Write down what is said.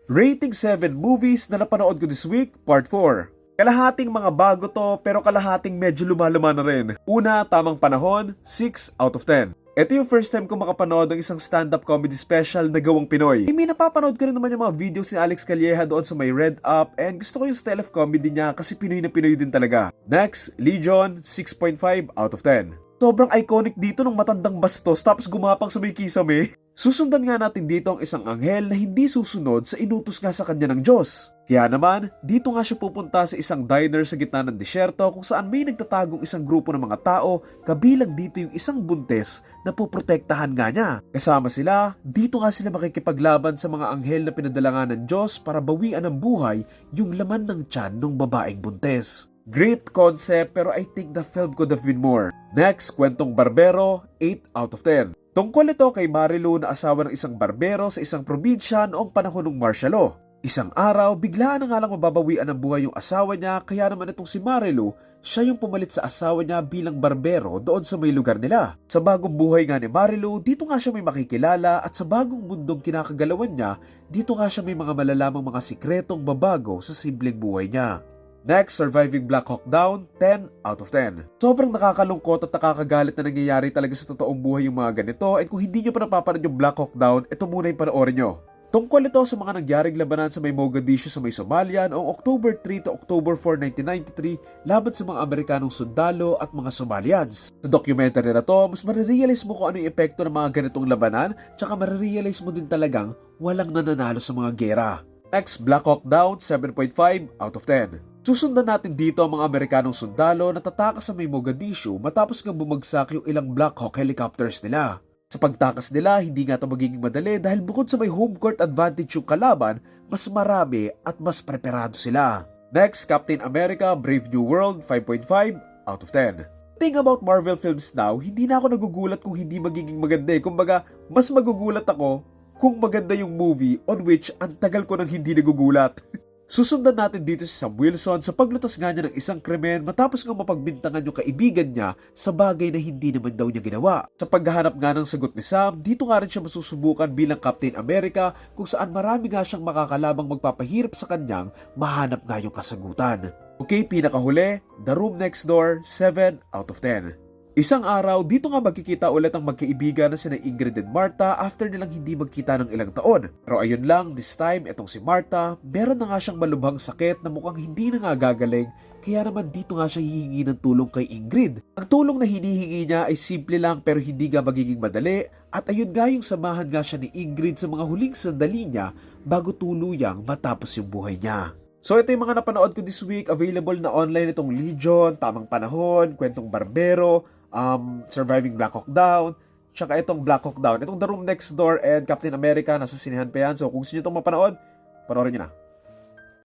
Rating 7 movies na napanood ko this week, Part 4. Kalahating mga bago to pero kalahating medyo lumaluma na rin. Una, Tamang Panahon, 6 out of 10. Ito yung first time ko makapanood ng isang stand-up comedy special na gawang Pinoy. May napapanood ko rin naman yung mga videos ni Alex Calleja doon sa may Red Up and gusto ko yung style of comedy niya kasi Pinoy na Pinoy din talaga. Next, Legion, 6.5 out of 10. Sobrang iconic dito ng matandang bastos tapos gumapang sa may kisame. Susundan nga natin dito ang isang anghel na hindi susunod sa inutos nga sa kanya ng Diyos. Kaya naman, dito nga siya pupunta sa isang diner sa gitna ng disyerto kung saan may nagtatagong isang grupo ng mga tao, kabilang dito yung isang buntes na puprotektahan nga niya. Kasama sila, dito nga sila makikipaglaban sa mga anghel na pinadala nga ng Diyos para bawian ng buhay yung laman ng tiyan ng babaeng buntes. Great concept pero I think the film could have been more. Next, Kwentong Barbero, 8 out of 10. Tungkol ito kay Marilu na asawa ng isang barbero sa isang probinsya noong panahon ng martial law. Isang araw, biglaan na nga lang mababawian ng buhay yung asawa niya kaya naman itong si Marilu, siya yung pumalit sa asawa niya bilang barbero doon sa may lugar nila. Sa bagong buhay nga ni Marilu, dito nga siya may makikilala at sa bagong mundong kinakagalawan niya, dito nga siya may mga malalamang mga sikretong babago sa simpleng buhay niya. Next, Surviving Black Hawk Down, 10 out of 10. Sobrang nakakalungkot at nakakagalit na nangyayari talaga sa totoong buhay yung mga ganito and kung hindi nyo pa napapanood yung Black Hawk Down, ito muna yung panoorin nyo. Tungkol ito sa mga nangyaring labanan sa may Mogadishu sa may Somalia noong October 3 to October 4, 1993 laban sa mga Amerikanong sundalo at mga Somalians. Sa documentary na to, mas marirealize mo kung ano yung epekto ng mga ganitong labanan tsaka marirealize mo din talagang walang nananalo sa mga gera. Next, Black Hawk Down, 7.5 out of 10. Susundan natin dito ang mga Amerikanong sundalo na tatakas sa may Mogadishu matapos nga bumagsak yung ilang Black Hawk helicopters nila. Sa pagtakas nila, hindi nga ito magiging madali dahil bukod sa may home court advantage yung kalaban, mas marami at mas preparado sila. Next, Captain America Brave New World, 5.5 out of 10. Thing about Marvel films now, hindi na ako nagugulat kung hindi magiging maganda eh. Kumbaga, mas magugulat ako kung maganda yung movie on which ang tagal ko nang hindi nagugulat. Susundan natin dito si Sam Wilson sa paglutas nga niya ng isang krimen matapos nga mapagbintangan yung kaibigan niya sa bagay na hindi naman daw niya ginawa. Sa paghahanap nga ng sagot ni Sam, dito nga rin siya masusubukan bilang Captain America kung saan marami nga siyang makakalabang magpapahirap sa kanyang mahanap nga yung kasagutan. Okay, pinakahuli, The Room Next Door, 7 out of 10. Isang araw, dito nga magkikita ulit ang magkaibigan na sina Ingrid and Martha after nilang hindi magkita ng ilang taon. Pero ayun lang, this time, itong si Martha, meron na nga siyang malubhang sakit na mukhang hindi na nga gagaling, kaya naman dito nga siya hihingi ng tulong kay Ingrid. Ang tulong na hinihingi niya ay simple lang pero hindi nga magiging madali, at ayun nga yung samahan nga siya ni Ingrid sa mga huling sandali niya bago tuluyang matapos yung buhay niya. So ito yung mga napanood ko this week, available na online itong Legion, Tamang Panahon, Kwentong Barbero, Surviving Black Hawk Down, tsaka itong Black Hawk Down, itong The Room Next Door and Captain America, nasa sinehan pa yan. So kung gusto nyo itong mapanood, panoorin nyo na.